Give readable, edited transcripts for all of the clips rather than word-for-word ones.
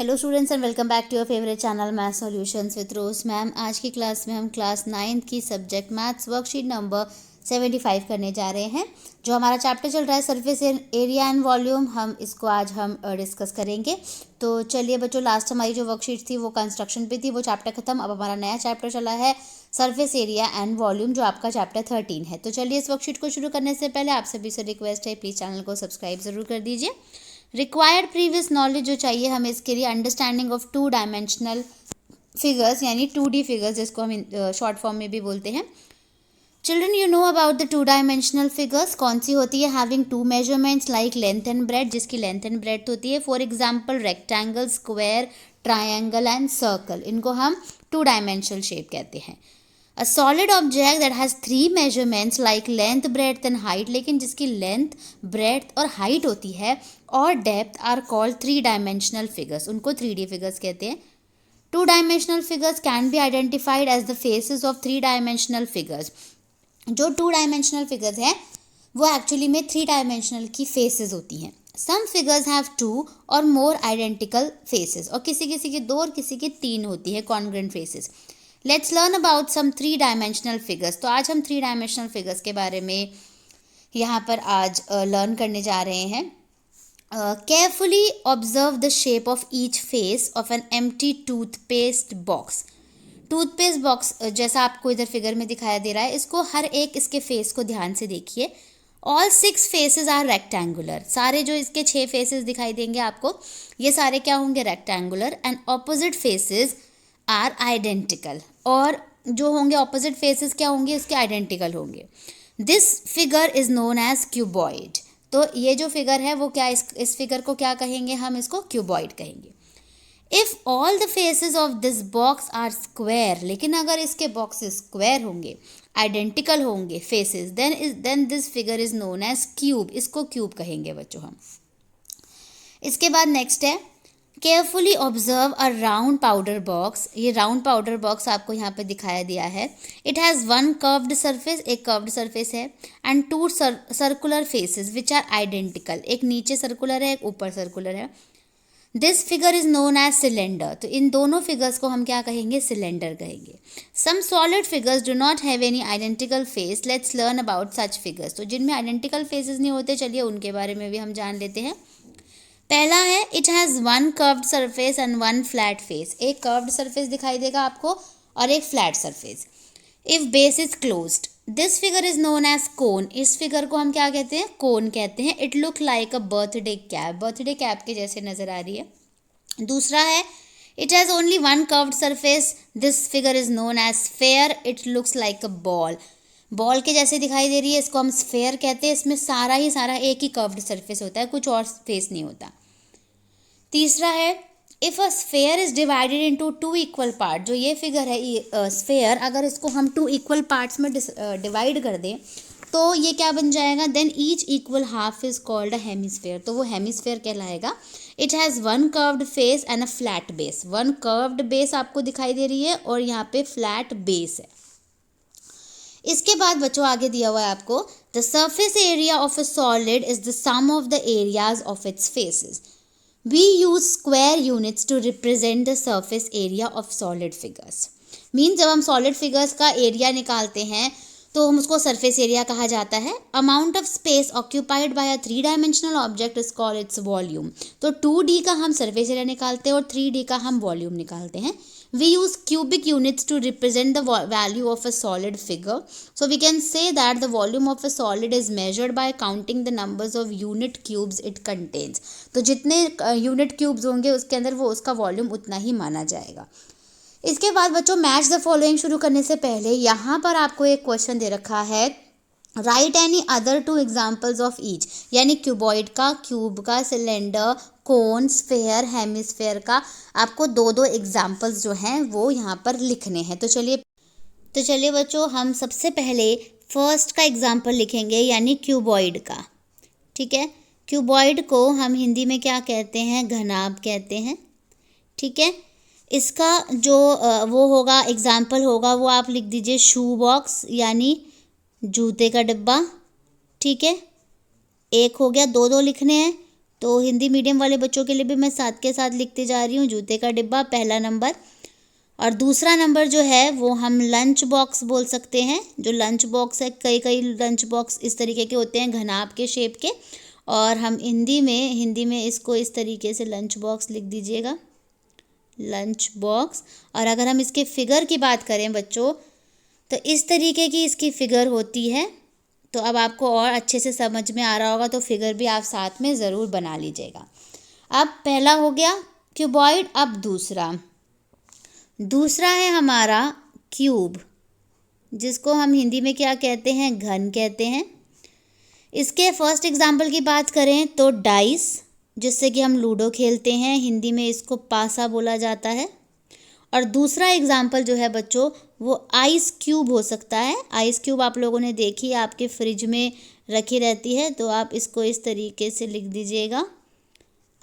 Hello students and welcome back to your favourite channel math solutions with Rose ma'am. आज की class में हम class 9th की subject maths worksheet number 75 करने जा रहे हैं। जो हमारा चैप्टर चल रहा है सरफेस एरिया एंड वॉल्यूम, हम इसको आज हम डिस्कस करेंगे। तो चलिए बच्चों, लास्ट हमारी जो वर्कशीट थी वो कंस्ट्रक्शन पे थी, वो चैप्टर खत्म। अब हमारा नया चैप्टर चला है सरफेस एरिया एंड वॉल्यूम, जो आपका चैप्टर 13 है। तो चलिए इस वर्कशीट को शुरू करने से पहले आप सभी से रिक्वेस्ट है, प्लीज़ चैनल को सब्सक्राइब ज़रूर कर दीजिए। रिक्वायर्ड प्रीवियस नॉलेज जो चाहिए हमें इसके लिए, अंडरस्टैंडिंग ऑफ 2 डायमेंशनल फिगर्स यानी 2D फिगर्स, जिसको हम शॉर्ट फॉर्म में भी बोलते हैं। Children, you know about the 2 dimensional figures. कौन सी होती है? Having 2 measurements like length and bread, जिसकी लेंथ एंड ब्रेड होती है। For example rectangle, square, triangle and circle, इनको हम 2 डायमेंशनल शेप कहते हैं। A solid object that has 3 measurements like length, breadth and height, लेकिन जिसकी लेंथ, ब्रेड्थ और हाइट होती है और depth are called 3 dimensional figures, उनको 3D फिगर्स कहते हैं। 2 dimensional figures can be identified as the faces of 3 dimensional figures. जो 2 डायमेंशनल फिगर्स हैं वो एक्चुअली में 3 डायमेंशनल की फेसेस होती हैं। सम फिगर्स हैव 2 और मोर आइडेंटिकल फेसेस, और किसी किसी की 2 और किसी की 3 होती है congruent faces. Let's learn about some 3 dimensional figures. तो आज हम 3 डायमेंशनल फिगर्स के बारे में यहाँ पर आज लर्न करने जा रहे हैं। Carefully observe the shape of each face of an empty toothpaste box. Toothpaste box जैसा आपको इधर फिगर में दिखाया दे रहा है, इसको हर एक इसके फेस को ध्यान से देखिए। All 6 faces are rectangular. सारे जो इसके 6 फेसेस दिखाई देंगे आपको, ये सारे क्या होंगे? Rectangular. And opposite faces are identical, और जो होंगे ऑपोजिट फेसेस क्या होंगे? इसके आइडेंटिकल होंगे। This figure is known as cuboid. तो ये जो फिगर है वो क्या, इस फिगर को क्या कहेंगे? हम इसको क्यूबॉइड कहेंगे। If all the faces of this box are square, लेकिन अगर इसके बॉक्सेस स्क्वायर होंगे, आइडेंटिकल होंगे faces, then this figure is known as cube. इसको क्यूब कहेंगे बच्चों हम। इसके बाद नेक्स्ट है, carefully observe a round powder box. ये राउंड पाउडर बॉक्स आपको यहाँ पे दिखाया दिया है। इट हैज़ 1 कर्व्ड सरफेस, एक कर्व्ड सरफेस है, and 2 circular faces which are identical. एक नीचे सर्कुलर है, एक ऊपर सर्कुलर है। This figure is known as cylinder. तो इन दोनों फिगर्स को हम क्या कहेंगे? सिलेंडर कहेंगे। Some solid figures do not have any identical face. Let's learn about such figures. तो जिनमें आइडेंटिकल फेसेस नहीं होते, चलिए उनके बारे में भी हम जान लेते हैं। पहला है, it has 1 curved surface and 1 flat face. एक कर्व्ड सरफेस दिखाई देगा आपको और एक flat surface. If base is closed, this figure is known as cone. इस फिगर को हम क्या कहते हैं? कोन कहते हैं। It look like a birthday cap, birthday cap के जैसे नजर आ रही है। दूसरा है, it has only 1 curved surface, this figure is known as sphere. It looks like a ball, ball के जैसे दिखाई दे रही है, इसको हम स्फेयर कहते हैं। इसमें सारा ही सारा एक ही कर्व्ड सरफेस होता है, कुछ और फेस नहीं होता। तीसरा है, if a sphere is divided into 2 equal part. जो ये फिगर है स्फेयर, अगर इसको हम 2 इक्वल पार्ट्स में डिवाइड कर दें तो ये क्या बन जाएगा? Then each equal half is called a hemisphere. तो वो हेमिस्फेयर कहलाएगा। It has 1 curved face and a flat base. 1 curved base आपको दिखाई दे रही है और यहाँ पे फ्लैट बेस है। इसके बाद बच्चों आगे दिया हुआ है आपको, the surface area of a solid is the sum of the areas of its faces. We use square units to represent the surface area of solid figures. Mean जब हम सॉलिड फिगर्स का एरिया निकालते हैं तो हम उसको surface area कहा जाता है। Amount of space occupied by a 3 dimensional object is called its volume. तो 2D का हम सरफेस एरिया निकालते हैं और 3D का हम वॉल्यूम निकालते हैं। We use cubic units to represent the value of a solid figure. So we can say that the volume of a solid is measured by counting the numbers of unit cubes it contains. तो जितने unit cubes होंगे उसके अंदर वो उसका volume उतना ही माना जाएगा। इसके बाद बच्चों, मैच द फॉलोइंग शुरू करने से पहले यहाँ पर आपको एक क्वेश्चन दे रखा है, right any other 2 examples of each. यानी क्यूबॉइड का, क्यूब का, सिलेंडर, कोन, स्फेयर, हेमिस्फेयर का आपको 2 एग्जाम्पल्स जो हैं वो यहाँ पर लिखने हैं। तो चलिए बच्चों, हम सबसे पहले फर्स्ट का एग्जाम्पल लिखेंगे, यानी क्यूबॉइड का। ठीक है, क्यूबॉइड को हम हिंदी में क्या कहते हैं? घनाभ कहते हैं। ठीक है, इसका जो वो होगा, एग्जाम्पल होगा, वो आप लिख दीजिए शू बॉक्स, यानी जूते का डिब्बा। ठीक है, एक हो गया, 2 लिखने हैं। तो हिंदी मीडियम वाले बच्चों के लिए भी मैं साथ के साथ लिखते जा रही हूँ। जूते का डिब्बा पहला नंबर, और दूसरा नंबर जो है वो हम लंच बॉक्स बोल सकते हैं। जो लंच बॉक्स है, कई कई लंच बॉक्स इस तरीके के होते हैं, घनाभ के शेप के, और हम हिंदी में इसको इस तरीके से लंच बॉक्स लिख दीजिएगा, लंच बॉक्स। और अगर हम इसके फिगर की बात करें बच्चों, तो इस तरीके की इसकी फिगर होती है। तो अब आपको और अच्छे से समझ में आ रहा होगा, तो फिगर भी आप साथ में ज़रूर बना लीजिएगा। अब पहला हो गया क्यूबॉइड। अब दूसरा है हमारा क्यूब, जिसको हम हिंदी में क्या कहते हैं, घन कहते हैं। इसके फर्स्ट एग्जाम्पल की बात करें तो डाइस, जिससे कि हम लूडो खेलते हैं, हिंदी में इसको पासा बोला जाता है। और दूसरा एग्जाम्पल जो है बच्चों वो आइस क्यूब हो सकता है। आइस क्यूब आप लोगों ने देखी, आपके फ्रिज में रखी रहती है, तो आप इसको इस तरीके से लिख दीजिएगा,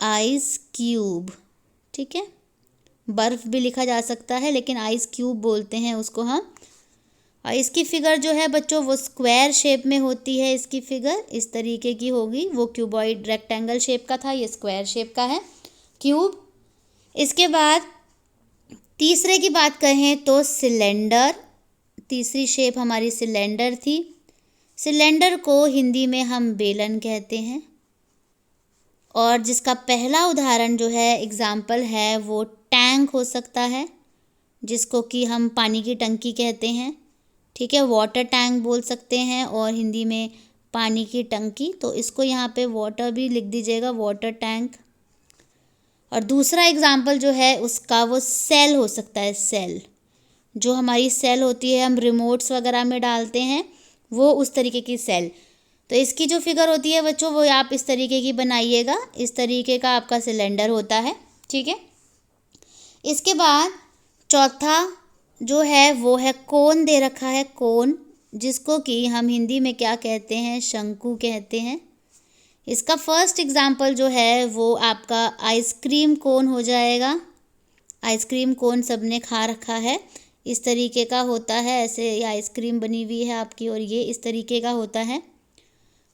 आइस क्यूब। ठीक है, बर्फ़ भी लिखा जा सकता है, लेकिन आइस क्यूब बोलते हैं उसको हम। और इसकी फ़िगर जो है बच्चों वो स्क्वायर शेप में होती है। इसकी फ़िगर इस तरीके की होगी। वो क्यूबॉइड रेक्टेंगल शेप का था, ये स्क्वायर शेप का है क्यूब। इसके बाद तीसरे की बात करें तो सिलेंडर, तीसरी शेप हमारी सिलेंडर थी। सिलेंडर को हिंदी में हम बेलन कहते हैं। और जिसका पहला उदाहरण जो है, एग्जाम्पल है, वो टैंक हो सकता है, जिसको कि हम पानी की टंकी कहते हैं। ठीक है, वाटर टैंक बोल सकते हैं, और हिंदी में पानी की टंकी, तो इसको यहाँ पे वाटर भी लिख दीजिएगा, वाटर टैंक। और दूसरा एग्जाम्पल जो है उसका वो सेल हो सकता है, सेल, जो हमारी सेल होती है, हम रिमोट्स वगैरह में डालते हैं, वो उस तरीके की सेल। तो इसकी जो फिगर होती है बच्चों वो आप इस तरीके की बनाइएगा, इस तरीके का आपका सिलेंडर होता है। ठीक है, इसके बाद चौथा जो है वो है कोन दे रखा है, कोन, जिसको कि हम हिंदी में क्या कहते हैं, शंकु कहते हैं। इसका फर्स्ट एग्जाम्पल जो है वो आपका आइसक्रीम कोन हो जाएगा। आइसक्रीम कोन सबने खा रखा है, इस तरीके का होता है, ऐसे ये आइसक्रीम बनी हुई है आपकी, और ये इस तरीके का होता है।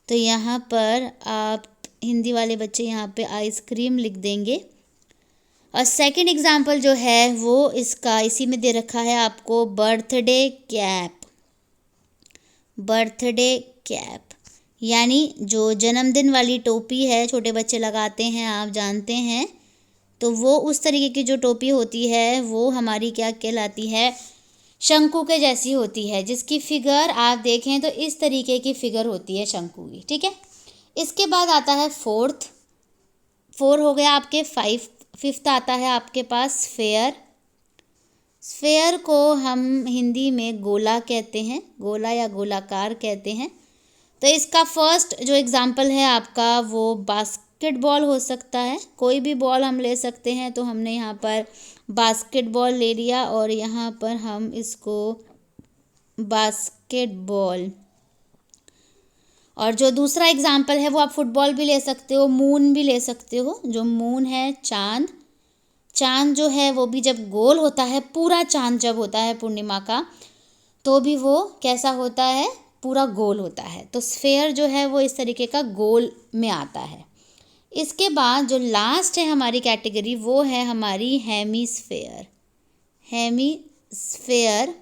तो यहाँ पर आप हिंदी वाले बच्चे यहाँ पे आइसक्रीम लिख देंगे। और सेकंड एग्जाम्पल जो है वो इसका इसी में दे रखा है आपको, बर्थडे कैप। बर्थडे कैप यानी जो जन्मदिन वाली टोपी है, छोटे बच्चे लगाते हैं, आप जानते हैं, तो वो उस तरीके की जो टोपी होती है वो हमारी क्या कहलाती है, शंकु के जैसी होती है, जिसकी फ़िगर आप देखें तो इस तरीके की फ़िगर होती है शंकु की। ठीक है, इसके बाद आता है फोर हो गया आपके, फिफ्थ आता है आपके पास स्फेयर। स्फेयर को हम हिंदी में गोला कहते हैं, गोला या गोलाकार कहते हैं। तो इसका फर्स्ट जो एग्जाम्पल है आपका वो बास्केटबॉल हो सकता है, कोई भी बॉल हम ले सकते हैं, तो हमने यहाँ पर बास्केटबॉल ले लिया, और यहाँ पर हम इसको बास्केटबॉल। और जो दूसरा एग्जाम्पल है वो आप फुटबॉल भी ले सकते हो, मून भी ले सकते हो। जो मून है चाँद, चाँद जो है वो भी जब गोल होता है, पूरा चाँद जब होता है पूर्णिमा का, तो भी वो कैसा होता है, पूरा गोल होता है। तो स्फेयर जो है वो इस तरीके का गोल में आता है। इसके बाद जो लास्ट है हमारी कैटेगरी वो है हमारी हेमीस्फेयर। हेमीस्फेयर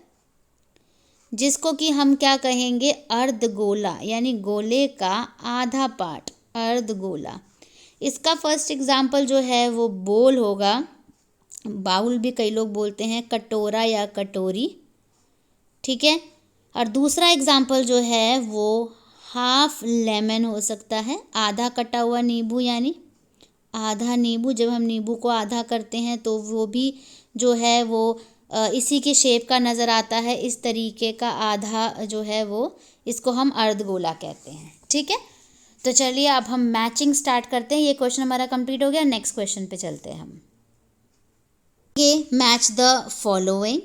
जिसको कि हम क्या कहेंगे, अर्धगोला, यानी गोले का आधा पार्ट, अर्धगोला। इसका फर्स्ट एग्जाम्पल जो है वो बोल होगा, बाउल भी कई लोग बोलते हैं, कटोरा या कटोरी। ठीक है, और दूसरा एग्जाम्पल जो है वो हाफ लेमन हो सकता है, आधा कटा हुआ नींबू, यानी आधा नींबू। जब हम नींबू को आधा करते हैं तो वो भी जो है वो इसी के शेप का नज़र आता है, इस तरीके का आधा जो है वो, इसको हम अर्धगोला कहते हैं। ठीक है, तो चलिए अब हम मैचिंग स्टार्ट करते हैं। ये क्वेश्चन हमारा कंप्लीट हो गया, नेक्स्ट क्वेश्चन पे चलते हैं हम। ये मैच द फॉलोइंग।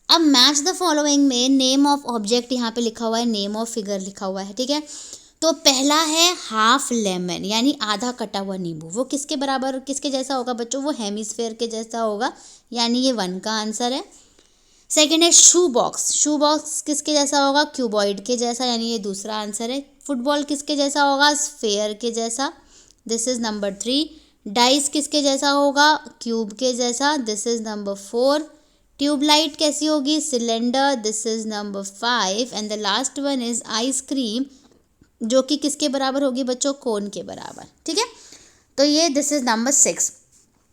अब मैच द फॉलोइंग में नेम ऑफ ऑब्जेक्ट यहाँ पे लिखा हुआ है, नेम ऑफ फिगर लिखा हुआ है। ठीक है, तो पहला है हाफ लेमन, यानी आधा कटा हुआ नींबू। वो किसके बराबर, किसके जैसा होगा बच्चों, वो हेमीस्फेयर के जैसा होगा, यानी ये 1 का आंसर है। सेकंड है शू बॉक्स। शू बॉक्स किसके जैसा होगा, क्यूबॉइड के जैसा, यानी ये दूसरा आंसर है। फुटबॉल किसके जैसा होगा, स्फेयर के जैसा, दिस इज़ नंबर 3। डाइस किसके जैसा होगा, क्यूब के जैसा, दिस इज़ नंबर 4। ट्यूबलाइट कैसी होगी, cylinder, this is number 5। And the last one is ice cream, जो कि किसके बराबर होगी बच्चों, कोन के बराबर। ठीक है, तो ये दिस इज़ नंबर 6।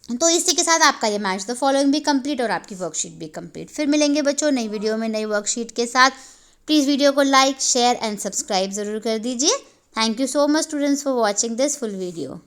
तो इसी के साथ आपका ये मैच द फॉलोइंग भी कंप्लीट और आपकी वर्कशीट भी कंप्लीट। फिर मिलेंगे बच्चों नई वीडियो में नई वर्कशीट के साथ। प्लीज़ वीडियो को लाइक शेयर एंड सब्सक्राइब ज़रूर कर दीजिए। Thank you so much students for watching this full video.